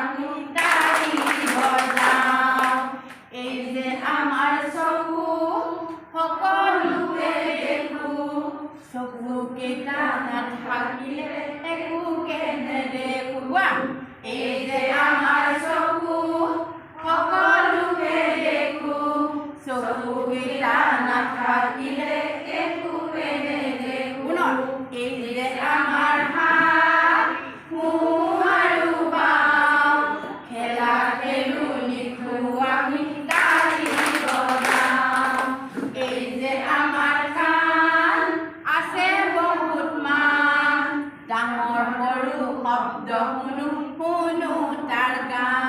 আমি তালি বজাওঁ। এই যে আমাৰ চকু সকলোকে দেখোঁ, চকুকেইটা নাথাকিলে একোকে নেদেখোঁ। এই যে আমাৰ চকু সকলোকে দেখোঁ, চকুকেইটা নাথাকিলে একোকে নেদেখোঁ। এই যে আমাৰ হাত সোঁ আৰু বাওঁ, খেলা খেলো লিখোঁ আমি তালি বজাওঁ। এই যে আমাৰ কাণ আছে বহুত মান, ডাঙৰ সৰু শব্দ শুনো শুনো তাৰ গান।